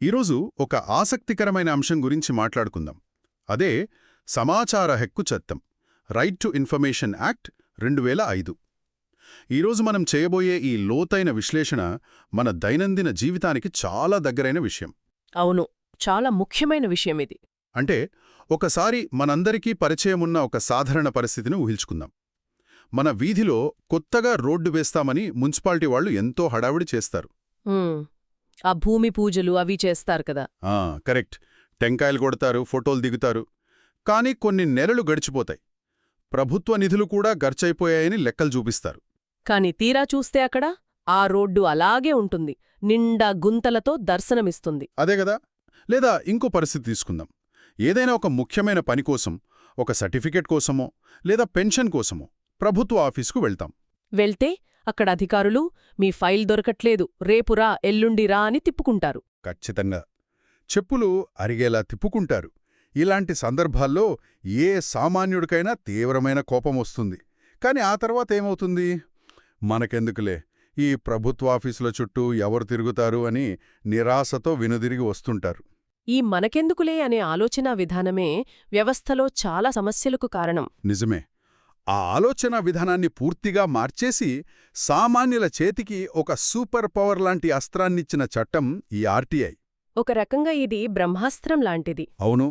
ఈరోజు ఒక ఆసక్తికరమైన అంశం గురించి మాట్లాడుకుందాం. అదే సమాచార హక్కు చట్టం, రైట్ టు ఇన్ఫర్మేషన్ యాక్ట్ 2005. ఈరోజు మనం చేయబోయే ఈ లోతైన విశ్లేషణ మన దైనందిన జీవితానికి చాలా దగ్గరైన విషయం. అవును, చాలా ముఖ్యమైన విషయం ఇది. అంటే ఒకసారి మనందరికీ పరిచయమున్న ఒక సాధారణ పరిస్థితిని ఊహించుకుందాం. మన వీధిలో కొత్తగా రోడ్డు వేస్తామని మున్సిపాలిటీ వాళ్ళు ఎంతో హడావిడి చేస్తారు. ఆ భూమి పూజలు అవి చేస్తారు కదా. కరెక్ట్. టెంకాయలు కొడతారు, ఫోటోలు దిగుతారు. కానీ కొన్ని నెలలు గడిచిపోతాయి. ప్రభుత్వ నిధులు కూడా ఖర్చయిపోయాయని లెక్కలు చూపిస్తారు. కాని తీరా చూస్తే అక్కడ ఆ రోడ్డు అలాగే ఉంటుంది, నిండా గుంతలతో దర్శనమిస్తుంది. అదే గదా. లేదా ఇంకో పరిస్థితి తీసుకుందాం. ఏదైనా ఒక ముఖ్యమైన పని కోసం, ఒక సర్టిఫికేట్ కోసమో లేదా పెన్షన్ కోసమో ప్రభుత్వ ఆఫీసుకు వెళ్తాం. వెళ్తే అక్కడ అధికారులు మీ ఫైల్ దొరకట్లేదు, రేపురా ఎల్లుండిరా అని తిప్పుకుంటారు. ఖచ్చితంగా. చెప్పులు అరిగేలా తిప్పుకుంటారు. ఇలాంటి సందర్భాల్లో ఏ సామాన్యుడికైనా తీవ్రమైన కోపం వస్తుంది. కాని ఆ తర్వాత ఏమవుతుంది? మనకెందుకులే, ఈ ప్రభుత్వాఫీసుల చుట్టూ ఎవరు తిరుగుతారు అని నిరాశతో వెనుదిరిగి వస్తుంటారు. ఈ మనకెందుకులే అనే ఆలోచనా విధానమే వ్యవస్థలో చాలా సమస్యలకు కారణం. నిజమే. ఆ ఆలోచనా విధానాన్ని పూర్తిగా మార్చేసి సామాన్యుల చేతికి ఒక సూపర్ పవర్ లాంటి అస్త్రాన్నిచ్చిన చట్టం ఈ ఆర్టీఐ. ఒక రకంగా ఇది బ్రహ్మాస్త్రం లాంటిది. అవును.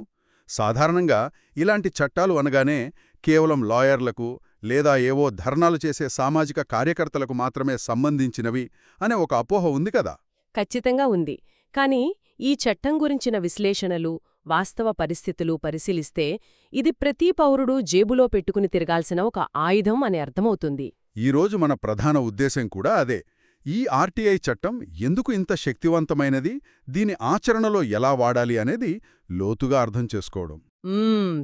సాధారణంగా ఇలాంటి చట్టాలు అనగానే కేవలం లాయర్లకు లేదా ఏవో ధర్నాలు చేసే సామాజిక కార్యకర్తలకు మాత్రమే సంబంధించినవి అనే ఒక అపోహ ఉంది కదా. ఖచ్చితంగా ఉంది. కాని ఈ చట్టం గురించిన విశ్లేషణలు, వాస్తవ పరిస్థితులు పరిశీలిస్తే ఇది ప్రతి పౌరుడు జేబులో పెట్టుకుని తిరగాల్సిన ఒక ఆయుధం అని అర్థమవుతుంది. ఈరోజు మన ప్రధాన ఉద్దేశం కూడా అదే. ఈ ఆర్టీఐ చట్టం ఎందుకు ఇంత శక్తివంతమైనది, దీని ఆచరణలో ఎలా వాడాలి అనేది లోతుగా అర్థం చేసుకోవడం.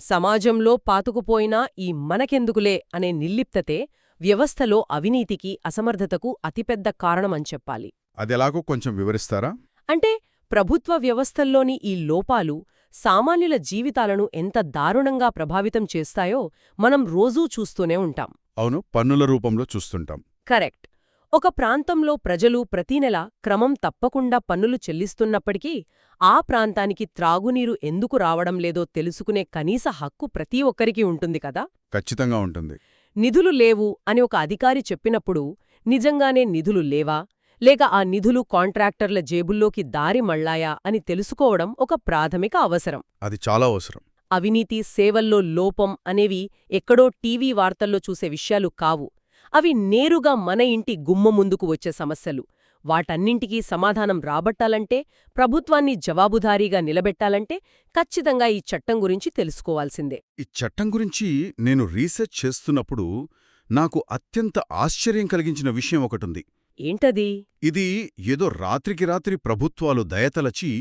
సమాజంలో పాతుకుపోయినా ఈ మనకెందుకులే అనే నిర్లిప్తతే వ్యవస్థలో అవినీతికి, అసమర్థతకు అతిపెద్ద కారణమని చెప్పాలి. అదెలాగో కొంచెం వివరిస్తారా? అంటే ప్రభుత్వ వ్యవస్థల్లోని ఈ లోపాలు సామాన్యుల జీవితాలను ఎంత దారుణంగా ప్రభావితం చేస్తాయో మనం రోజూ చూస్తూనే ఉంటాం. అవును, పన్నుల రూపంలో చూస్తుంటాం. కరెక్ట్. ఒక ప్రాంతంలో ప్రజలు ప్రతి నెల క్రమం తప్పకుండా పన్నులు చెల్లిస్తున్నప్పటికీ ఆ ప్రాంతానికి త్రాగునీరు ఎందుకు రావడం లేదో తెలుసుకునే కనీస హక్కు ప్రతి ఒక్కరికీ ఉంటుంది కదా. ఖచ్చితంగా ఉంటుంది. నిధులు లేవు అని ఒక అధికారి చెప్పినప్పుడు నిజంగానే నిధులు లేవా, లేక ఆ నిధులు కాంట్రాక్టర్ల జేబుల్లోకి దారి మళ్లాయా అని తెలుసుకోవడం ఒక ప్రాథమిక అవసరం. అది చాలా అవసరం. అవినీతి, సేవల్లో లోపం అనేవి ఎక్కడో టీవీ వార్తల్లో చూసే విషయాలు కావు. అవి నేరుగా మన ఇంటి గుమ్మ ముందుకు వచ్చే సమస్యలు. వాటన్నింటికీ సమాధానం రాబట్టాలంటే, ప్రభుత్వాన్ని జవాబుదారీగా నిలబెట్టాలంటే ఖచ్చితంగా ఈ చట్టం గురించి తెలుసుకోవాల్సిందే. ఈ చట్టం గురించి నేను రీసెర్చ్ చేస్తున్నప్పుడు నాకు అత్యంత ఆశ్చర్యం కలిగించిన విషయం ఒకటుంది. ఏంటది? ఇది ఏదో రాత్రికి రాత్రి ప్రభుత్వాలు దయతలచి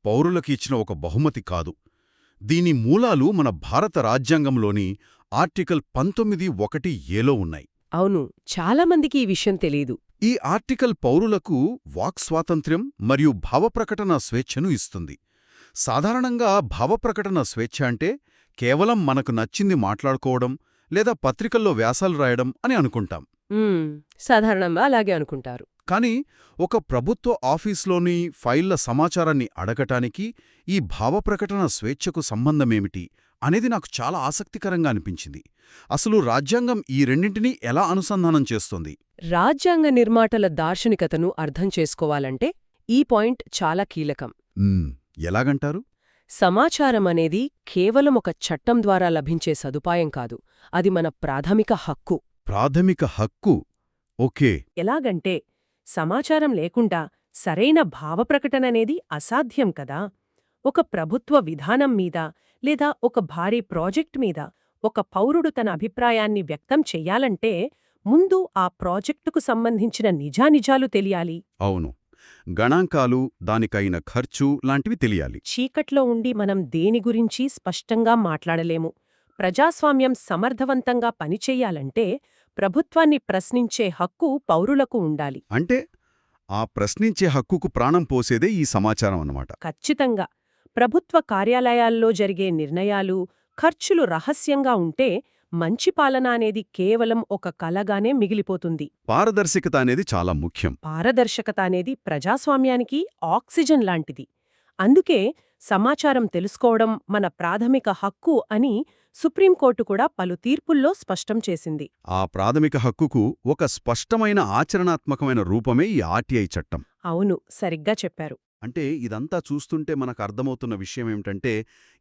పౌరులకి ఇచ్చిన ఒక బహుమతి కాదు. దీని మూలాలు మన భారత రాజ్యాంగంలోని ఆర్టికల్ 19(1)(a)లో ఉన్నాయి. అవును, చాలామందికి ఈ విషయం తెలీదు. ఈ ఆర్టికల్ పౌరులకు వాక్ స్వాతంత్ర్యం మరియు భావప్రకటన స్వేచ్ఛను ఇస్తుంది. సాధారణంగా భావప్రకటన స్వేచ్ఛ అంటే కేవలం మనకు నచ్చింది మాట్లాడుకోవడం లేదా పత్రికల్లో వ్యాసాలు రాయడం అని అనుకుంటాం. సాధారణంగా అలాగే అనుకుంటారు. కానీ ఒక ప్రభుత్వ ఆఫీస్లోని ఫైళ్ల సమాచారాన్ని అడగటానికి ఈ భావప్రకటన స్వేచ్ఛకు సంబంధమేమిటి అనేది నాకు చాలా ఆసక్తికరంగా అనిపించింది. అసలు రాజ్యాంగం ఈ రెండింటినీ ఎలా అనుసంధానం చేస్తోంది? రాజ్యాంగ నిర్మాతల దార్శనికతను అర్థం చేసుకోవాలంటే ఈ పాయింట్ చాలా కీలకం. ఎలాగంటారు? సమాచారం అనేది కేవలం ఒక చట్టం ద్వారా లభించే సదుపాయం కాదు, అది మన ప్రాథమిక హక్కు. ప్రాథమిక హక్కు. ఓకే. ఎలాగంటే సమాచారం లేకుండా సరైన భావప్రకటననేది అసాధ్యం కదా. ఒక ప్రభుత్వ విధానం మీద లేదా ఒక భారీ ప్రాజెక్ట్ మీద ఒక పౌరుడు తన అభిప్రాయాన్ని వ్యక్తం చెయ్యాలంటే ముందు ఆ ప్రాజెక్టుకు సంబంధించిన నిజానిజాలు తెలియాలి. అవును, గణాంకాలు, దానికైన ఖర్చు లాంటివి తెలియాలి. చీకట్లో ఉండి మనం దేని గురించి స్పష్టంగా మాట్లాడలేము. ప్రజాస్వామ్యం సమర్థవంతంగా పనిచెయ్యాలంటే ప్రభుత్వాన్ని ప్రశ్నించే హక్కు పౌరులకు ఉండాలి. అంటే ఆ ప్రశ్నించే హక్కుకు ప్రాణం పోసేదే ఈ సమాచారం అన్నమాట. ఖచ్చితంగా. ప్రభుత్వ కార్యాలయాల్లో జరిగే నిర్ణయాలు, ఖర్చులు రహస్యంగా ఉంటే మంచి పాలన అనేది కేవలం ఒక కలగానే మిగిలిపోతుంది. పారదర్శకత అనేది చాలా ముఖ్యం. పారదర్శకత అనేది ప్రజాస్వామ్యానికి ఆక్సిజన్ లాంటిది. అందుకే సమాచారం తెలుసుకోవడం మన ప్రాథమిక హక్కు అని సుప్రీంకోర్టు కూడా పలు తీర్పుల్లో స్పష్టం చేసింది. ఆ ప్రాథమిక హక్కుకు ఒక స్పష్టమైన ఆచరణాత్మకమైన రూపమే ఈ ఆర్టీఐ చట్టం. అవును, సరిగ్గా చెప్పారు. అంటే ఇదంతా చూస్తుంటే మనకు అర్థమవుతున్న విషయమేమిటంటే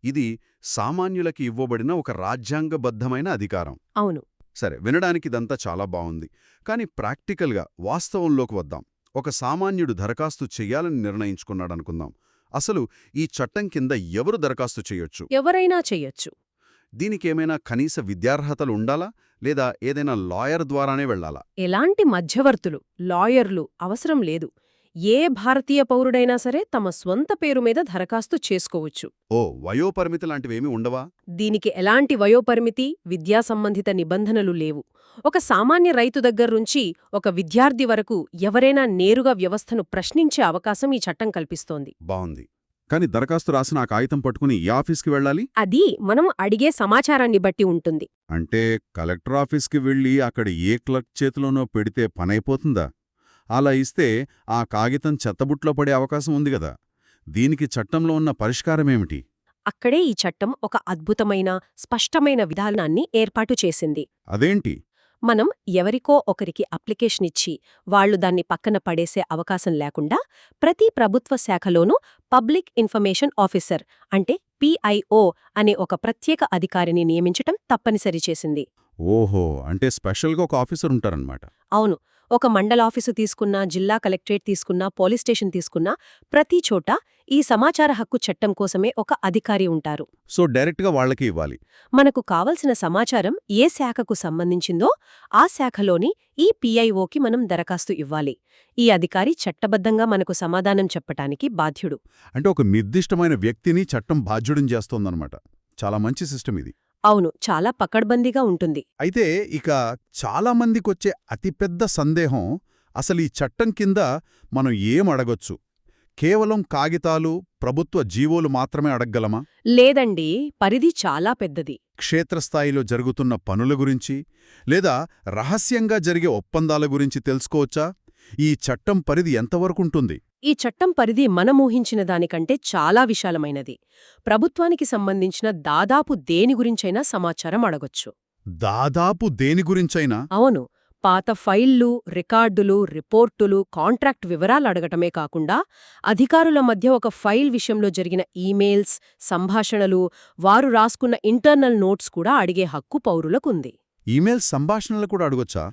ఇది సామాన్యులకి ఇవ్వబడిన ఒక రాజ్యాంగబద్ధమైన అధికారం. అవును. సరే, వినడానికి ఇదంతా చాలా బావుంది. కానీ ప్రాక్టికల్గా వాస్తవంలోకి వద్దాం. ఒక సామాన్యుడు దరఖాస్తు చెయ్యాలని నిర్ణయించుకున్నాడనుకుందాం. అసలు ఈ చట్టం కింద ఎవరు దరఖాస్తు చెయ్యొచ్చు? ఎవరైనా చెయ్యొచ్చు. దీనికేమైనా కనీస విద్యార్హతలు ఉండాలా, లేదా ఏదైనా లాయర్ ద్వారానే వెళ్లాలా? ఎలాంటి మధ్యవర్తులు, లాయర్లు అవసరం లేదు. ఏ భారతీయ పౌరుడైనా సరే తమ స్వంత పేరు మీద దరఖాస్తు చేసుకోవచ్చు. ఓ, వయోపరిమితి లాంటివేమీ ఉండవా? దీనికి ఎలాంటి వయోపరిమితి, విద్యా సంబంధిత నిబంధనలు లేవు. ఒక సామాన్య రైతు దగ్గర్నుంచి ఒక విద్యార్థి వరకు ఎవరైనా నేరుగా వ్యవస్థను ప్రశ్నించే అవకాశం ఈ చట్టం కల్పిస్తోంది. బావుంది. కానీ దరఖాస్తు రాసిన ఆ కాగితం పట్టుకుని ఏ ఆఫీస్కి వెళ్ళాలి? అది మనం అడిగే సమాచారాన్ని బట్టి ఉంటుంది. అంటే కలెక్టర్ ఆఫీస్కి వెళ్ళి అక్కడ ఏ క్లర్క్ చేతిలోనో పెడితే పనైపోతుందా? అలా ఇస్తే ఆ కాగితం చెత్తబుట్లో పడే అవకాశం ఉంది గదా. దీనికి చట్టంలో ఉన్న పరిష్కారమేమిటి? అక్కడే ఈ చట్టం ఒక అద్భుతమైన, స్పష్టమైన విధానాన్ని ఏర్పాటు చేసింది. అదేంటి? మనం ఎవరికో ఒకరికి అప్లికేషన్ ఇచ్చి వాళ్లు దాన్ని పక్కన పడేసే అవకాశం లేకుండా ప్రతి ప్రభుత్వ శాఖలోనూ పబ్లిక్ ఇన్ఫర్మేషన్ ఆఫీసర్ అంటే PIO అనే ఒక ప్రత్యేక అధికారిని నియమించటం తప్పనిసరి చేసింది. ఓహో, అంటే స్పెషల్గా ఒక ఆఫీసర్ ఉంటారన్నమాట. అవును. ఒక మండలాఫీసు తీసుకున్నా, జిల్లా కలెక్టరేట్ తీసుకున్నా, పోలీస్ స్టేషన్ తీసుకున్నా ప్రతి చోట ఈ సమాచార హక్కు చట్టం కోసమే ఒక అధికారి ఉంటారు. సో డైరెక్ట్గా వాళ్ళకి ఇవ్వాలి. మనకు కావలసిన సమాచారం ఏ శాఖకు సంబంధించిందో ఆ శాఖలోని ఈ PIOకి మనం దరఖాస్తు ఇవ్వాలి. ఈ అధికారి చట్టబద్ధంగా మనకు సమాధానం చెప్పటానికి బాధ్యుడు. అంటే ఒక నిర్దిష్టమైన వ్యక్తిని చట్టం బాధ్యుడిని చేస్తోందన్నమాట. చాలా మంచి సిస్టమ్ ఇది. అవును, చాలా పకడ్బందీగా ఉంటుంది. అయితే ఇక చాలామందికొచ్చే అతిపెద్ద సందేహం, అసలు ఈ చట్టం కింద మనం ఏం అడగొచ్చు? కేవలం కాగితాలు, ప్రభుత్వ జీవోలు మాత్రమే అడగ్గలమా? లేదండి, పరిధి చాలా పెద్దది. క్షేత్రస్థాయిలో జరుగుతున్న పనుల గురించి, లేదా రహస్యంగా జరిగే ఒప్పందాల గురించి తెలుసుకోవచ్చా? ఈ చట్టం పరిధి ఎంతవరకుంటుంది? ఈ చట్టం పరిధి మనమూహించిన దానికంటే చాలా విశాలమైనది. ప్రభుత్వానికి సంబంధించిన దాదాపు దేని గురించైనా సమాచారం అడగొచ్చు. దాదాపు దేని గురించైనా? అవును. పాత ఫైళ్లు, రికార్డులు, రిపోర్టులు, కాంట్రాక్ట్ వివరాలు అడగటమే కాకుండా అధికారుల మధ్య ఒక ఫైల్ విషయంలో జరిగిన ఈమెయిల్స్, సంభాషణలు, వారు రాసుకున్న ఇంటర్నల్ నోట్స్ కూడా అడిగే హక్కు పౌరులకుంది. ఈమెయిల్ సంభాషణలు కూడా అడగొచ్చా?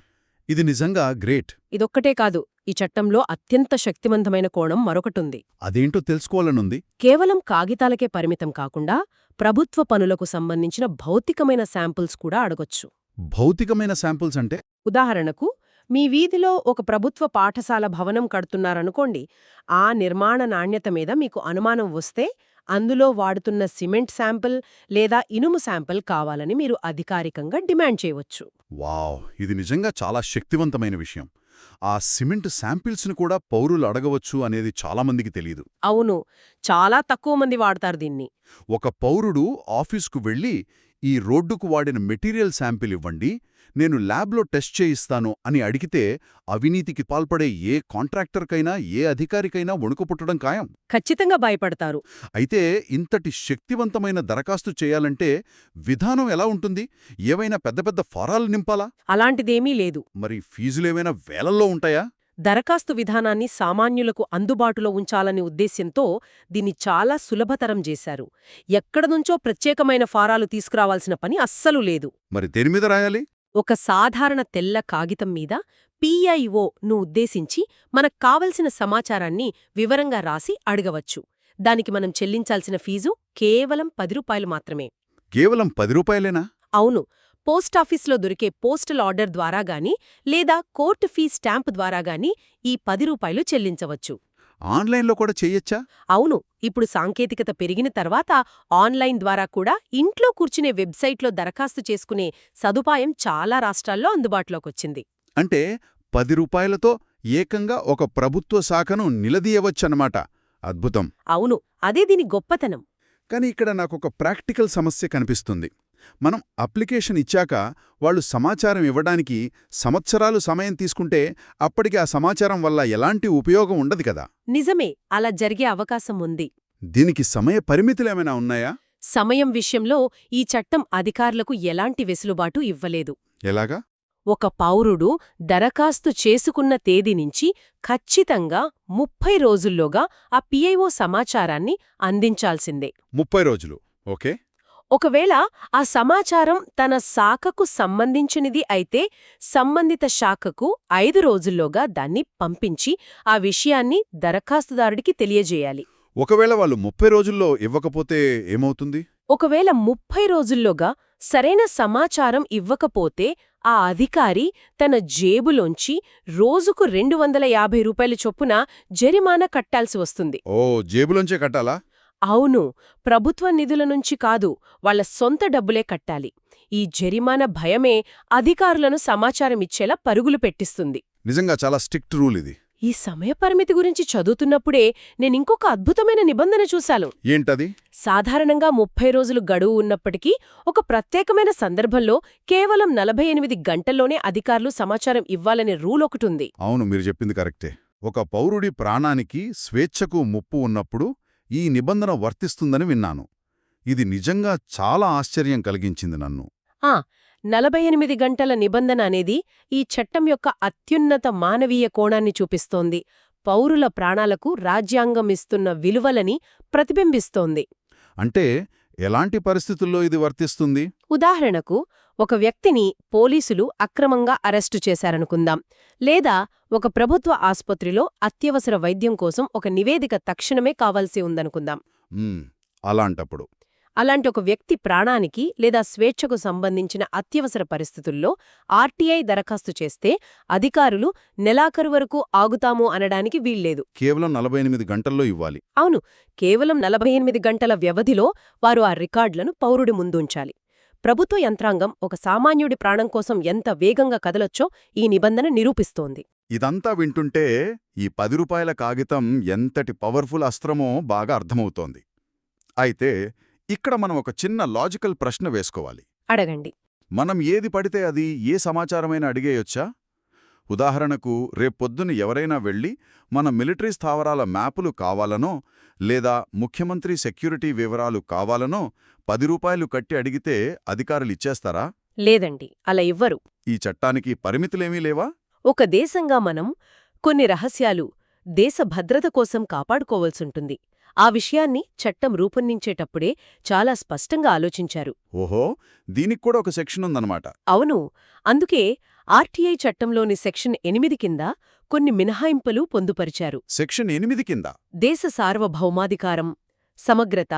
ఇది నిజంగా గ్రేట్. ఇదొక్కటే కాదు, ఈ చట్టంలో అత్యంత శక్తివంతమైన కోణం మరొకటుంది. అదేంటో తెలుసుకోవాలనుంది. కేవలం కాగితాలకే పరిమితం కాకుండా ప్రభుత్వ పనులకు సంబంధించిన భౌతికమైన శాంపుల్స్ కూడా అడగొచ్చు. భౌతికమైన శాంపుల్స్ అంటే? ఉదాహరణకు, మీ వీధిలో ఒక ప్రభుత్వ పాఠశాల భవనం కడుతున్నారనుకోండి. ఆ నిర్మాణ నాణ్యత మీద మీకు అనుమానం వస్తే అందులో వాడుతున్న సిమెంట్ శాంపిల్ లేదా ఇనుము శాంపిల్ కావాలని మీరు అధికారికంగా డిమాండ్ చేయవచ్చు. వావ్, ఇది నిజంగా చాలా శక్తివంతమైన విషయం. ఆ సిమెంట్ శాంపిల్స్ని కూడా పౌరులు అడగవచ్చు అనేది చాలామందికి తెలీదు. అవును, చాలా తక్కువ మంది వాడతారు దీన్ని. ఒక పౌరుడు ఆఫీస్కు వెళ్ళి, ఈ రోడ్డుకు వాడిన మెటీరియల్ శాంపిల్ ఇవ్వండి, నేను ల్యాబ్లో టెస్ట్ చేయిస్తాను అని అడిగితే అవినీతికి పాల్పడే ఏ కాంట్రాక్టర్కైనా, ఏ అధికారికైనా వణుకు పుట్టడం ఖాయం. ఖచ్చితంగా భయపడతారు. అయితే ఇంతటి శక్తివంతమైన దరఖాస్తు చేయాలంటే విధానం ఎలా ఉంటుంది? ఏవైనా పెద్ద పెద్ద ఫారాలు నింపాలా? అలాంటిదేమీ లేదు. మరి ఫీజులేమైనా వేలల్లో ఉంటాయా? దరఖాస్తు విధానాన్ని సామాన్యులకు అందుబాటులో ఉంచాలనే ఉద్దేశ్యంతో దీన్ని చాలా సులభతరం చేశారు. ఎక్కడనుంచో ప్రత్యేకమైన ఫారాలు తీసుకురావాల్సిన పని అస్సలు లేదు. మరి దేనిమీద రాయాలి? ఒక సాధారణ తెల్ల కాగితం మీద PIOను ఉద్దేశించి మనకు కావలసిన సమాచారాన్ని వివరంగా రాసి అడగవచ్చు. దానికి మనం చెల్లించాల్సిన ఫీజు కేవలం 10 రూపాయలు మాత్రమే. కేవలం 10 రూపాయలేనా? అవును. పోస్టాఫీస్లో దొరికే పోస్టల్ ఆర్డర్ ద్వారా గాని లేదా కోర్టు ఫీ స్టాంప్ ద్వారా గాని ఈ 10 రూపాయలు చెల్లించవచ్చు. ఆన్లైన్లో కూడా చెయ్యొచ్చా? అవును. ఇప్పుడు సాంకేతికత పెరిగిన తర్వాత ఆన్లైన్ ద్వారా కూడా ఇంట్లో కూర్చునే వెబ్సైట్లో దరఖాస్తు చేసుకునే సదుపాయం చాలా రాష్ట్రాల్లో అందుబాటులోకొచ్చింది. అంటే 10 రూపాయలతో ఏకంగా ఒక ప్రభుత్వ శాఖను నిలదీయవచ్చన్నమాట. అద్భుతం. అవును, అదే దీని గొప్పతనం. కానీ ఇక్కడ నాకొక ప్రాక్టికల్ సమస్య కనిపిస్తుంది. మనం అప్లికేషన్ ఇచ్చాక వాళ్ళు సమాచారం ఇవ్వడానికి సంవత్సరాలు సమయం తీసుకుంటే అప్పటికి ఆ సమాచారం వల్ల ఎలాంటి ఉపయోగం ఉండదు కదా. నిజమే, అలా జరిగే అవకాశం ఉంది. దీనికి సమయ పరిమితులేమైనా ఉన్నాయా? సమయం విషయంలో ఈ చట్టం అధికారులకు ఎలాంటి వెసులుబాటు ఇవ్వలేదు. ఎలాగా? ఒక పౌరుడు దరఖాస్తు చేసుకున్న తేదీ నుంచి ఖచ్చితంగా 30 రోజుల్లోగా ఆ పిఐఓ సమాచారాన్ని అందించాల్సిందే. 30 రోజులు. ఓకే. ఒకవేళ ఆ సమాచారం తన శాఖకు సంబంధించినది అయితే సంబంధిత శాఖకు 5 రోజుల్లోగా దాన్ని పంపించి ఆ విషయాన్ని దరఖాస్తుదారుడికి తెలియజేయాలి. ఒకవేళ వాళ్ళు 30 రోజుల్లో ఇవ్వకపోతే ఏమవుతుంది? ఒకవేళ 30 రోజుల్లోగా సరైన సమాచారం ఇవ్వకపోతే ఆ అధికారి తన జేబులోంచి రోజుకు 250 రూపాయల చొప్పున జరిమానా కట్టాల్సి వస్తుంది. ఓ, జేబులోంచే కట్టాలా? అవును, ప్రభుత్వ నిధుల నుంచి కాదు, వాళ్ల సొంత డబ్బులే కట్టాలి. ఈ జరిమానా భయమే అధికారులను సమాచారమిచ్చేలా పరుగులు పెట్టిస్తుంది. నిజంగా చాలా స్ట్రిక్ట్ రూల్ ఇది. ఈ సమయ పరిమితి గురించి చదువుతున్నప్పుడే నేనింకొక అద్భుతమైన నిబంధన చూశాను. ఏంటది? సాధారణంగా 30 రోజులు గడువు ఉన్నప్పటికీ ఒక ప్రత్యేకమైన సందర్భంలో కేవలం 48 గంటల్లోనే అధికారులు సమాచారం ఇవ్వాలనే రూల్ ఒకటుంది. అవును, మీరు చెప్పింది కరెక్టే. ఒక పౌరుడి ప్రాణానికి స్వేచ్ఛకు ముప్పు ఉన్నప్పుడు ఈ నిబంధన వర్తిస్తుందని విన్నాను. ఇది నిజంగా చాలా ఆశ్చర్యం కలిగించింది నన్ను. 48 గంటల నిబంధన అనేది ఈ చట్టం యొక్క అత్యున్నత మానవీయ కోణాన్ని చూపిస్తోంది. పౌరుల ప్రాణాలకు రాజ్యాంగం ఇస్తున్న విలువలని ప్రతిబింబిస్తోంది. అంటే ఎలాంటి పరిస్థితుల్లో ఇది వర్తిస్తుంది? ఉదాహరణకు, ఒక వ్యక్తిని పోలీసులు అక్రమంగా అరెస్టు చేశారనుకుందాం, లేదా ఒక ప్రభుత్వ ఆస్పత్రిలో అత్యవసర వైద్యం కోసం ఒక నివేదిక తక్షణమే కావాల్సి ఉందనుకుందాం. అలాంటప్పుడు అలాంటి ఒక వ్యక్తి ప్రాణానికి లేదా స్వేచ్ఛకు సంబంధించిన అత్యవసర పరిస్థితుల్లో ఆర్టీఐ దరఖాస్తు చేస్తే అధికారులు నెలాఖరు వరకు ఆగుతాము అనడానికి వీల్లేదు. కేవలం 48 గంటల్లో ఇవ్వాలి. అవును, కేవలం 48 గంటల వ్యవధిలో వారు ఆ రికార్డులను పౌరుడి ముందుంచాలి. ప్రభుత్వ యంత్రాంగం ఒక సామాన్యుడి ప్రాణం కోసం ఎంత వేగంగా కదలొచ్చో ఈ నిబంధన నిరూపిస్తోంది. ఇదంతా వింటుంటే ఈ 10 రూపాయల కాగితం ఎంతటి పవర్ఫుల్ అస్త్రమో బాగా అర్థమవుతోంది. అయితే ఇక్కడ మనం ఒక చిన్న లాజికల్ ప్రశ్న వేసుకోవాలి. అడగండి. మనం ఏది పడితే అది ఏ సమాచారమైనా అడిగేయొచ్చా? ఉదాహరణకు, రేపొద్దున ఎవరైనా వెళ్ళి మన మిలిటరీ స్థావరాల మ్యాపులు కావాలనో లేదా ముఖ్యమంత్రి సెక్యూరిటీ వివరాలు కావాలనో 10 రూపాయలు కట్టి అడిగితే అధికారులిచ్చేస్తారా? లేదండి, అలా ఇవ్వరు. ఈ చట్టానికి పరిమితులేమీ లేవా? ఒక దేశంగా మనం కొన్ని రహస్యాలు దేశ భద్రత కోసం కాపాడుకోవాల్సుంటుంది. ఆ విషయాన్ని చట్టం రూపొందించేటప్పుడే చాలా స్పష్టంగా ఆలోచించారు. ఓహో, దీనికి కూడా ఒక సెక్షన్ ఉందన్నమాట. అవును, అందుకే ఆర్టీఐ చట్టంలోని సెక్షన్ 8 కింద కొన్ని మినహాయింపులు పొందుపరిచారు. సెక్షన్ 8 కింద దేశ సార్వభౌమాధికారం, సమగ్రత,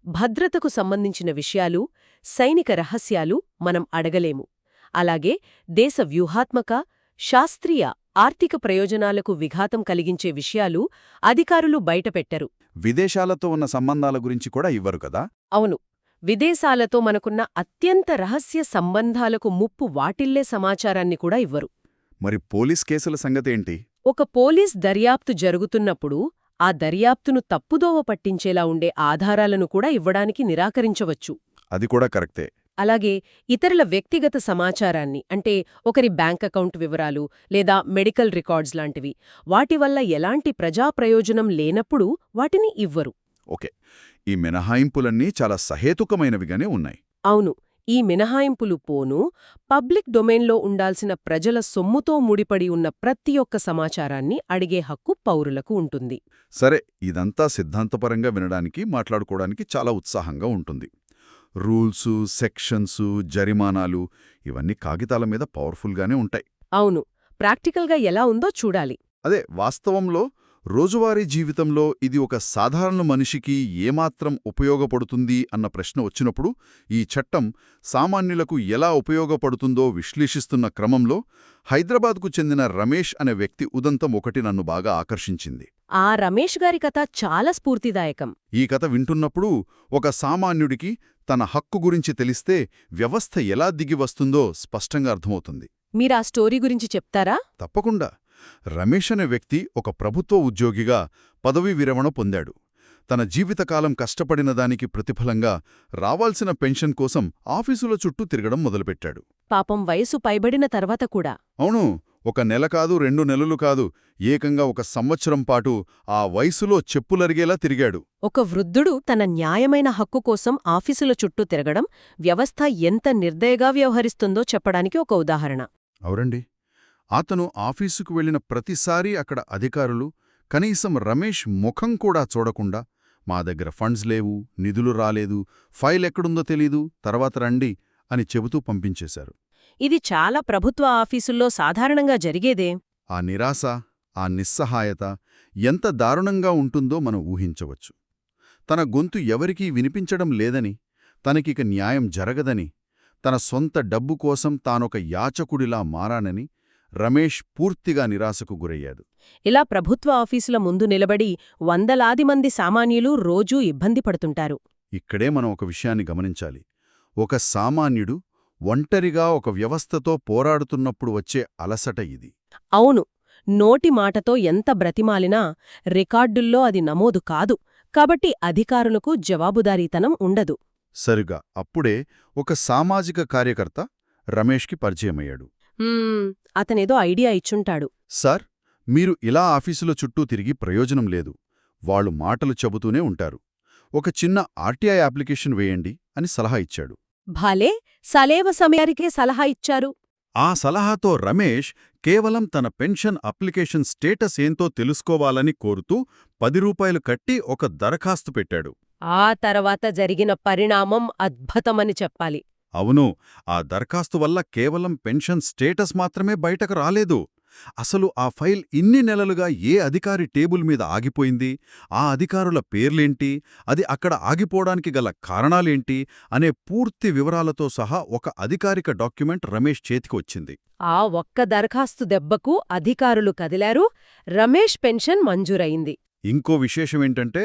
భద్రతకు సంబంధించిన విషయాలు, సైనిక రహస్యాలు మనం అడగలేము. అలాగే దేశ వ్యూహాత్మక, శాస్త్రీయ, ఆర్థిక ప్రయోజనాలకు విఘాతం కలిగించే విషయాలు అధికారులు బయటపెట్టరు. విదేశాలతో ఉన్న సంబంధాల గురించి కూడా ఇవ్వరు కదా? అవును, విదేశాలతో మనకున్న అత్యంత రహస్య సంబంధాలకు ముప్పు వాటిల్లే సమాచారాన్ని కూడా ఇవ్వరు. మరి పోలీస్ కేసుల సంగతేంటి? ఒక పోలీస్ దర్యాప్తు జరుగుతున్నప్పుడు ఆ దర్యాప్తును తప్పుదోవ పట్టించేలా ఉండే ఆధారాలను కూడా ఇవ్వడానికి నిరాకరించవచ్చు. అది కూడా కరెక్టే. అలాగే ఇతరుల వ్యక్తిగత సమాచారాన్ని, అంటే ఒకరి బ్యాంక్ అకౌంట్ వివరాలు లేదా మెడికల్ రికార్డ్స్ లాంటివి, వాటి వల్ల ఎలాంటి ప్రజాప్రయోజనం లేనప్పుడు వాటిని ఇవ్వరు. ఓకే, ఈ మినహాయింపులన్నీ చాలా సహేతుకమైనవిగానే ఉన్నాయి. అవును, ఈ మినహాయింపులు పోను పబ్లిక్ డొమైన్లో ఉండాల్సిన ప్రజల సొమ్ముతో ముడిపడి ఉన్న ప్రతి ఒక్క సమాచారాన్ని అడిగే హక్కు పౌరులకు ఉంటుంది. సరే, ఇదంతా సిద్ధాంతపరంగా వినడానికి, మాట్లాడుకోవడానికి చాలా ఉత్సాహంగా ఉంటుంది. రూల్సు, సెక్షన్సు, జరిమానాలు ఇవన్నీ కాగితాల మీద పవర్ఫుల్గానే ఉంటాయి. అవును, ప్రాక్టికల్గా ఎలా ఉందో చూడాలి. అదే, వాస్తవంలో రోజువారీ జీవితంలో ఇది ఒక సాధారణ మనిషికి ఏమాత్రం ఉపయోగపడుతుంది అన్న ప్రశ్న వచ్చినప్పుడు ఈ చట్టం సామాన్యులకు ఎలా ఉపయోగపడుతుందో విశ్లేషిస్తున్న క్రమంలో హైదరాబాద్కు చెందిన రమేష్ అనే వ్యక్తి ఉదంతం ఒకటి నన్ను బాగా ఆకర్షించింది. ఆ రమేష్ గారి కథ చాలా స్ఫూర్తిదాయకం. ఈ కథ వింటున్నప్పుడు ఒక సామాన్యుడికి తన హక్కు గురించి తెలిస్తే వ్యవస్థ ఎలా దిగి వస్తుందో స్పష్టంగా అర్థమవుతుంది. మీరా స్టోరీ గురించి చెప్తారా? తప్పకుండా. రమేష్ అనే వ్యక్తి ఒక ప్రభుత్వ ఉద్యోగిగా పదవీ విరమణ పొందాడు. తన జీవితకాలం కష్టపడిన దానికి ప్రతిఫలంగా రావాల్సిన పెన్షన్ కోసం ఆఫీసుల చుట్టూ తిరగడం మొదలుపెట్టాడు. పాపం వయసు పైబడిన తర్వాత కూడా. అవును, ఒక నెల కాదు 2 నెలలు కాదు, ఏకంగా 1 సంవత్సరం పాటు ఆ వయసులో చెప్పులరిగేలా తిరిగాడు. ఒక వృద్ధుడు తన న్యాయమైన హక్కు కోసం ఆఫీసుల చుట్టూ తిరగడం వ్యవస్థ ఎంత నిర్దయగా వ్యవహరిస్తుందో చెప్పడానికి ఒక ఉదాహరణ. అవునండి. అతను ఆఫీసుకు వెళ్లిన ప్రతిసారీ అక్కడ అధికారులు కనీసం రమేష్ ముఖం కూడా చూడకుండా, మా దగ్గర ఫండ్స్ లేవు, నిధులు రాలేదు, ఫైల్ ఎక్కడుందో తెలీదు, తర్వాత రండి అని చెబుతూ పంపించేశారు. ఇది చాలా ప్రభుత్వ ఆఫీసుల్లో సాధారణంగా జరిగేదే. ఆ నిరాశ, ఆ నిస్సహాయత ఎంత దారుణంగా ఉంటుందో మనం ఊహించవచ్చు. తన గొంతు ఎవరికీ వినిపించడం లేదని, తనకిక న్యాయం జరగదని, తన సొంత డబ్బు కోసం తానొక యాచకుడిలా మారానని రమేష్ పూర్తిగా నిరాశకు గురయ్యాడు. ఇలా ప్రభుత్వ ఆఫీసుల ముందు నిలబడి వందలాది మంది సామాన్యులు రోజూ ఇబ్బంది పడుతుంటారు. ఇక్కడే మనం ఒక విషయాన్ని గమనించాలి. ఒక సామాన్యుడు ఒంటరిగా ఒక వ్యవస్థతో పోరాడుతున్నప్పుడు వచ్చే అలసట ఇది. అవును, నోటి మాటతో ఎంత బ్రతిమాలినా రికార్డుల్లో అది నమోదు కాదు, కాబట్టి అధికారులకు జవాబుదారీతనం ఉండదు. సరిగా అప్పుడే ఒక సామాజిక కార్యకర్త రమేష్కి పరిచయమయ్యాడు. అతనేదో ఐడియా ఇచ్చుంటాడు. సార్, మీరు ఇలా ఆఫీసుల చుట్టూ తిరిగి ప్రయోజనం లేదు. వాళ్ళు మాటలు చెబుతూనే ఉంటారు. ఒక చిన్న ఆర్టీఐ అప్లికేషన్ వేయండి అని సలహా ఇచ్చాడు. భలే, సలేవ సమయానికే సలహా ఇచ్చారు. ఆ సలహాతో రమేష్ కేవలం తన పెన్షన్ అప్లికేషన్ స్టేటస్ ఏంతో తెలుసుకోవాలని కోరుతూ 10 రూపాయలు కట్టి ఒక దరఖాస్తు పెట్టాడు. ఆ తర్వాత జరిగిన పరిణామం అద్భుతమని చెప్పాలి. అవును, ఆ దరఖాస్తు వల్ల కేవలం పెన్షన్ స్టేటస్ మాత్రమే బయటకు రాలేదు. అసలు ఆ ఫైల్ ఇన్ని నెలలుగా ఏ అధికారి టేబుల్ మీద ఆగిపోయింది, ఆ అధికారుల పేర్లేంటి, అది అక్కడ ఆగిపోవడానికి గల కారణాలేంటి అనే పూర్తి వివరాలతో సహా ఒక అధికారిక డాక్యుమెంట్ రమేష్ చేతికి వచ్చింది. ఆ ఒక్క దరఖాస్తు దెబ్బకు అధికారులు కదిలారు. రమేష్ పెన్షన్ మంజూరైంది. ఇంకో విశేషమేంటంటే,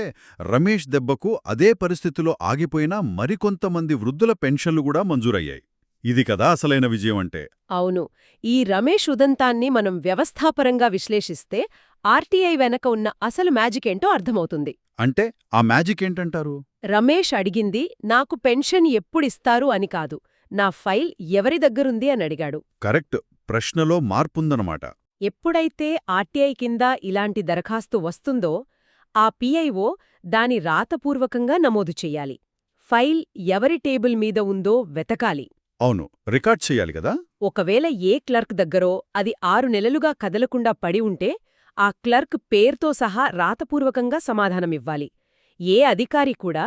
రమేష్ దెబ్బకు అదే పరిస్థితిలో ఆగిపోయిన మరికొంతమంది వృద్ధుల పెన్షన్లు కూడా మంజూరయ్యాయి. ఇది కదా అసలైన విజయం అంటే. అవును, ఈ రమేష్ ఉదంతాన్ని మనం వ్యవస్థాపరంగా విశ్లేషిస్తే ఆర్టీఐ వెనక ఉన్న అసలు మ్యాజిక్ ఏంటో అర్థమవుతుంది. అంటే ఆ మ్యాజిక్ ఏంటంటారు? రమేష్ అడిగింది నాకు పెన్షన్ ఎప్పుడిస్తారు అని కాదు, నా ఫైల్ ఎవరి దగ్గరుంది అని అడిగాడు. కరెక్ట్, ప్రశ్నలో మార్పుందనమాట. ఎప్పుడైతే ఆర్టీఐ కింద ఇలాంటి దరఖాస్తు వస్తుందో ఆ పీఐఓ దాని రాతపూర్వకంగా నమోదు చెయ్యాలి. ఫైల్ ఎవరి టేబుల్ మీద ఉందో వెతకాలి. అవును, రికార్డ్ చెయ్యాలి కదా. ఒకవేళ ఏ క్లర్క్ దగ్గరో అది 6 నెలలుగా కదలకుండా పడి ఉంటే ఆ క్లర్క్ పేర్తో సహా రాతపూర్వకంగా సమాధానమివ్వాలి. ఏ అధికారి కూడా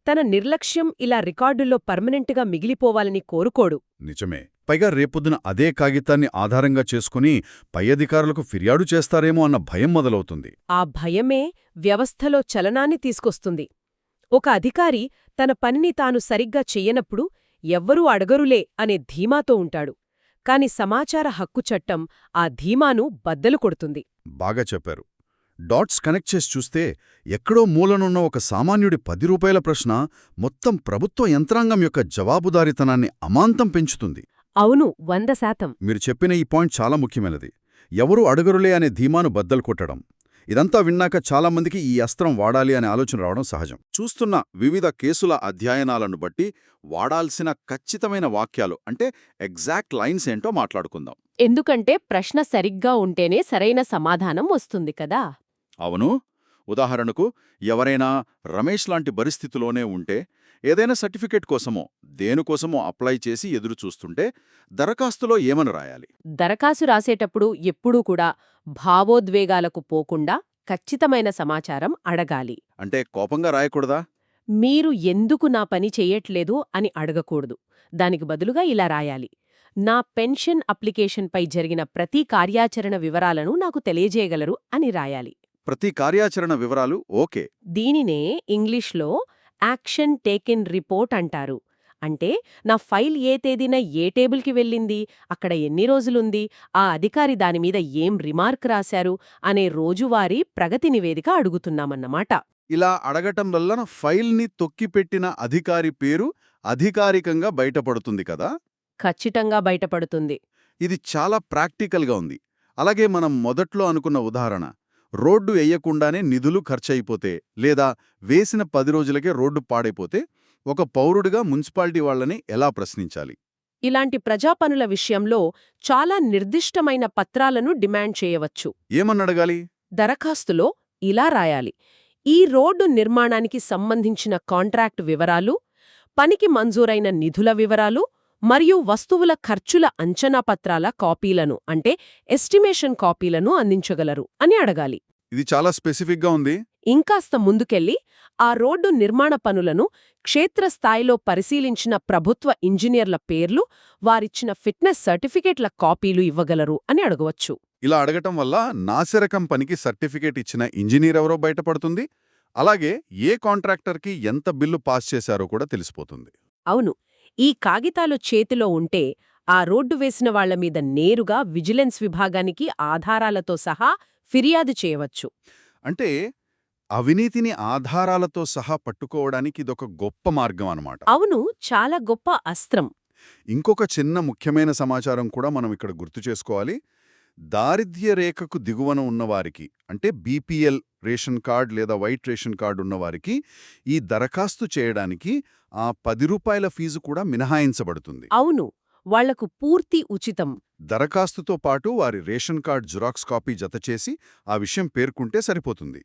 తన నిర్లక్ష్యం ఇలా రికార్డుల్లో పర్మనెంట్గా మిగిలిపోవాలని కోరుకోడు. నిజమే. పైగా రేపొద్దున అదే కాగితాన్ని ఆధారంగా చేసుకుని పై అధికారులకు ఫిర్యాదు చేస్తారేమో అన్న భయం మొదలవుతుంది. ఆ భయమే వ్యవస్థలో చలనాన్ని తీసుకొస్తుంది. ఒక అధికారి తన పనిని తాను సరిగ్గా చెయ్యనప్పుడు ఎవ్వరూ అడగరులే అనే ధీమాతో ఉంటాడు. కాని సమాచార హక్కు చట్టం ఆ ధీమాను బద్దలు కొడుతుంది. బాగా చెప్పారు. డాట్స్ కనెక్ట్ చేసి చూస్తే ఎక్కడో మూలనున్న ఒక సామాన్యుడి 10 రూపాయల ప్రశ్న మొత్తం ప్రభుత్వ యంత్రాంగం యొక్క జవాబుదారీతనాన్ని అమాంతం పెంచుతుంది. అవును, 100%. మీరు చెప్పిన ఈ పాయింట్ చాలా ముఖ్యమైనది. ఎవరూ అడగరులే అనే ధీమాను బద్దలు కొట్టడం. ఇదంతా విన్నాక చాలామందికి ఈ అస్త్రం వాడాలి అనే ఆలోచన రావడం సహజం. చూస్తున్న వివిధ కేసుల అధ్యయనాలను బట్టి వాడాల్సిన ఖచ్చితమైన వాక్యాలు అంటే ఎగ్జాక్ట్ లైన్స్ ఏంటో మాట్లాడుకుందాం. ఎందుకంటే ప్రశ్న సరిగ్గా ఉంటేనే సరైన సమాధానం వస్తుంది కదా. అవును, ఉదాహరణకు ఎవరైనా రమేష్ లాంటి పరిస్థితిలోనే ఉంటే ఏదైనా సర్టిఫికేట్ కోసమో దేనికోసమో అప్లై చేసి ఎదురుచూస్తుంటే దరఖాస్తులో ఏమని రాయాలి? దరఖాస్తు రాసేటప్పుడు ఎప్పుడూ కూడా భావోద్వేగాలకు పోకుండా ఖచ్చితమైన సమాచారం అడగాలి. అంటే కోపంగా రాయకూడదా? మీరు ఎందుకు నా పని చెయ్యట్లేదు అని అడగకూడదు. దానికి బదులుగా ఇలా రాయాలి: నా పెన్షన్ అప్లికేషన్పై జరిగిన ప్రతి కార్యాచరణ వివరాలను నాకు తెలియజేయగలరు అని రాయాలి. ప్రతి కార్యాచరణ వివరాలు ఓకే. దీనినే ఇంగ్లీష్లో యాక్షన్ టేకెన్ రిపోర్ట్ అంటారు. అంటే నా ఫైల్ ఏ తేదీన ఏ టేబుల్కి వెళ్ళింది, అక్కడ ఎన్ని రోజులుంది, ఆ అధికారి దానిమీద ఏం రిమార్క్ రాశారు అనే రోజువారీ ప్రగతి నివేదిక అడుగుతున్నామన్నమాట. ఇలా అడగటం వలన ఫైల్ని తొక్కిపెట్టిన అధికారి పేరు అధికారికంగా బయటపడుతుంది కదా. ఖచ్చితంగా బయటపడుతుంది. ఇది చాలా ప్రాక్టికల్గా ఉంది. అలాగే మనం మొదట్లో అనుకున్న ఉదాహరణ, రోడ్డు ఎయ్యకుండానే నిధులు ఖర్చయిపోతే లేదా వేసిన 10 రోజులకే రోడ్డు పాడైపోతే ఒక పౌరుడిగా మున్సిపాలిటీ వాళ్లని ఎలా ప్రశ్నించాలి? ఇలాంటి ప్రజాపనుల విషయంలో చాలా నిర్దిష్టమైన పత్రాలను డిమాండ్ చేయవచ్చు. ఏమన్నడగాలి? దరఖాస్తులో ఇలా రాయాలి: ఈ రోడ్డు నిర్మాణానికి సంబంధించిన కాంట్రాక్టు వివరాలు, పనికి మంజూరైన నిధుల వివరాలు మరియు వస్తువుల ఖర్చుల అంచనా పత్రాల కాపీలను అంటే ఎస్టిమేషన్ కాపీలను అందించగలరు అని అడగాలి. ఇది చాలా స్పెసిఫిక్గా ఉంది. ఇంకాస్త ముందుకెళ్లి ఆ రోడ్డు నిర్మాణ పనులను క్షేత్రస్థాయిలో పరిశీలించిన ప్రభుత్వ ఇంజనీర్ల పేర్లు, వారిచ్చిన ఫిట్నెస్ సర్టిఫికేట్ల కాపీలు ఇవ్వగలరు అని అడగవచ్చు. ఇలా అడగటం వల్ల నాసిరకం పనికి సర్టిఫికేట్ ఇచ్చిన ఇంజనీర్ ఎవరో బయటపడుతుంది. అలాగే ఏ కాంట్రాక్టర్కి ఎంత బిల్లు పాస్ చేశారో కూడా తెలిసిపోతుంది. అవును, ఈ కాగితాలు చేతిలో ఉంటే ఆ రోడ్డు వేసిన వాళ్ల మీద నేరుగా విజిలెన్స్ విభాగానికి ఆధారాలతో సహా ఫిర్యాదు చేయవచ్చు. అంటే అవినీతిని ఆధారాలతో సహా పట్టుకోవడానికి ఇదొక గొప్ప మార్గం అన్నమాట. అవును, చాలా గొప్ప అస్త్రం. ఇంకొక చిన్న ముఖ్యమైన సమాచారం కూడా మనం ఇక్కడ గుర్తు చేసుకోవాలి. దారిద్ర్య రేఖకు దిగువన ఉన్నవారికి, అంటే బీపీఎల్ రేషన్ కార్డ్ లేదా వైట్ రేషన్ కార్డు ఉన్నవారికి ఈ దరఖాస్తు చేయడానికి ఆ 10 రూపాయల ఫీజు కూడా మినహాయించబడుతుంది. అవును, వాళ్లకు పూర్తి ఉచితం. దరఖాస్తుతో పాటు వారి రేషన్ కార్డ్ జిరాక్స్ కాపీ జతచేసి ఆ విషయం పేర్కొంటే సరిపోతుంది.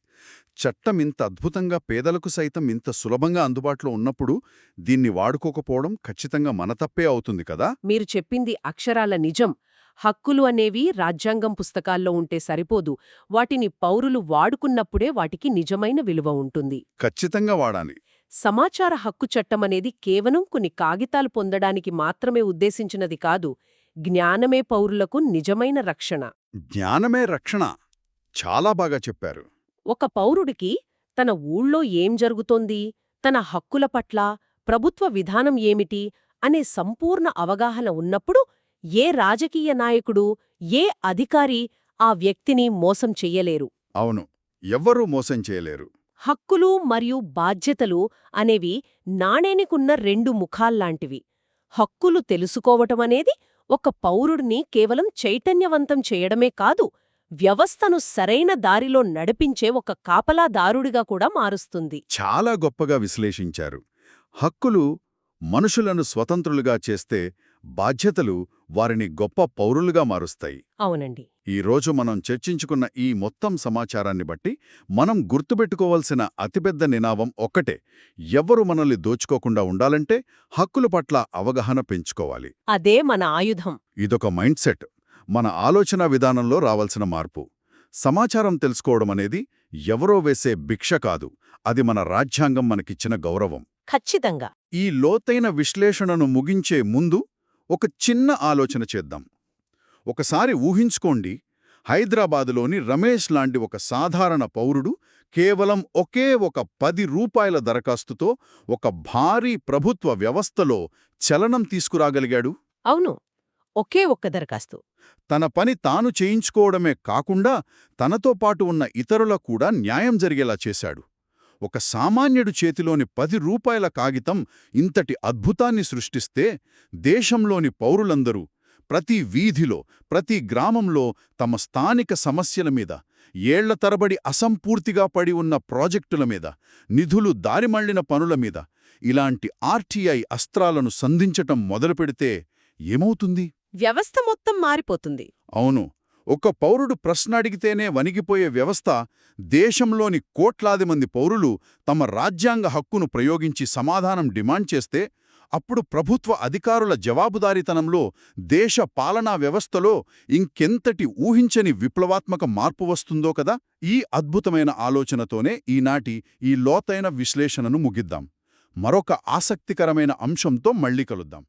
చట్టం ఇంత అద్భుతంగా పేదలకు సైతం ఇంత సులభంగా అందుబాటులో ఉన్నప్పుడు దీన్ని వాడుకోకపోవడం ఖచ్చితంగా మన తప్పే అవుతుంది కదా. మీరు చెప్పింది అక్షరాల నిజం. హక్కులు అనేవి రాజ్యాంగం పుస్తకాల్లో ఉంటే సరిపోదు, వాటిని పౌరులు వాడుకున్నప్పుడే వాటికి నిజమైన విలువ ఉంటుంది. ఖచ్చితంగా వాడాలి. సమాచార హక్కు చట్టమనేది కేవలం కొన్ని కాగితాలు పొందడానికి మాత్రమే ఉద్దేశించినది కాదు. జ్ఞానమే పౌరులకు నిజమైన రక్షణ. జ్ఞానమే రక్షణ. చాలా బాగా చెప్పారు. ఒక పౌరుడికి తన ఊళ్ళో ఏం జరుగుతోంది, తన హక్కుల పట్ల ప్రభుత్వ విధానం ఏమిటి అనే సంపూర్ణ అవగాహన ఉన్నప్పుడు ఏ రాజకీయ నాయకుడు, ఏ అధికారి ఆ వ్యక్తిని మోసం చెయ్యలేరు. అవును, ఎవ్వరూ మోసం చేయలేరు. హక్కులు మరియు బాధ్యతలు అనేవి నాణేనికున్న రెండు ముఖాల్లాంటివి. హక్కులు తెలుసుకోవటమనేది ఒక పౌరుడిని కేవలం చైతన్యవంతం చేయడమే కాదు, వ్యవస్థను సరైన దారిలో నడిపించే ఒక కాపలాదారుడిగా కూడా మారుస్తుంది. చాలా గొప్పగా విశ్లేషించారు. హక్కులు మనుషులను స్వతంత్రులుగా చేస్తే, బాధ్యతలు వారిని గొప్ప పౌరులుగా మారుస్తాయి. అవునండి. ఈరోజు మనం చర్చించుకున్న ఈ మొత్తం సమాచారాన్ని బట్టి మనం గుర్తుపెట్టుకోవాల్సిన అతిపెద్ద నినాదం ఒక్కటే: ఎవ్వరూ మనల్ని దోచుకోకుండా ఉండాలంటే హక్కుల పట్ల అవగాహన పెంచుకోవాలి. అదే మన ఆయుధం. ఇదొక మైండ్ సెట్, మన ఆలోచనా విధానంలో రావాల్సిన మార్పు. సమాచారం తెలుసుకోవడమనేది ఎవరో వేసే భిక్ష కాదు, అది మన రాజ్యాంగం మనకిచ్చిన గౌరవం. ఖచ్చితంగా. ఈ లోతైన విశ్లేషణను ముగించే ముందు ఒక చిన్న ఆలోచన చేద్దాం. ఒకసారి ఊహించుకోండి, హైదరాబాదులోని రమేష్ లాంటి ఒక సాధారణ పౌరుడు కేవలం ఒకే ఒక 10 రూపాయల దరఖాస్తుతో ఒక భారీ ప్రభుత్వ వ్యవస్థలో చలనం తీసుకురాగలిగాడు. అవును, ఒకే ఒక్క దరఖాస్తు. తన పని తాను చేయించుకోవడమే కాకుండా తనతో పాటు ఉన్న ఇతరులకు కూడా న్యాయం జరిగేలా చేశాడు. ఒక సామాన్యుడు చేతిలోని 10 రూపాయల కాగితం ఇంతటి అద్భుతాన్ని సృష్టిస్తే, దేశంలోని పౌరులందరూ ప్రతి వీధిలో, ప్రతి గ్రామంలో తమ స్థానిక సమస్యల మీద, ఏళ్ల తరబడి అసంపూర్తిగా పడి ఉన్న ప్రాజెక్టుల మీద, నిధులు దారిమళ్లిన పనుల మీద ఇలాంటి ఆర్టీఐ అస్త్రాలను సంధించటం మొదలుపెడితే ఏమవుతుంది? వ్యవస్థ మొత్తం మారిపోతుంది. అవును, ఒక పౌరుడు ప్రశ్న అడిగితేనే వణిగిపోయే వ్యవస్థ దేశంలోని కోట్లాది మంది పౌరులు తమ రాజ్యాంగ హక్కును ప్రయోగించి సమాధానం డిమాండ్ చేస్తే, అప్పుడు ప్రభుత్వ అధికారుల జవాబుదారీతనంలో, దేశ పాలనా వ్యవస్థలో ఇంకెంతటి ఊహించని విప్లవాత్మక మార్పు వస్తుందో కదా. ఈ అద్భుతమైన ఆలోచనతోనే ఈనాటి ఈ లోతైన విశ్లేషణను ముగిద్దాం. మరొక ఆసక్తికరమైన అంశంతో మళ్ళీ కలుద్దాం.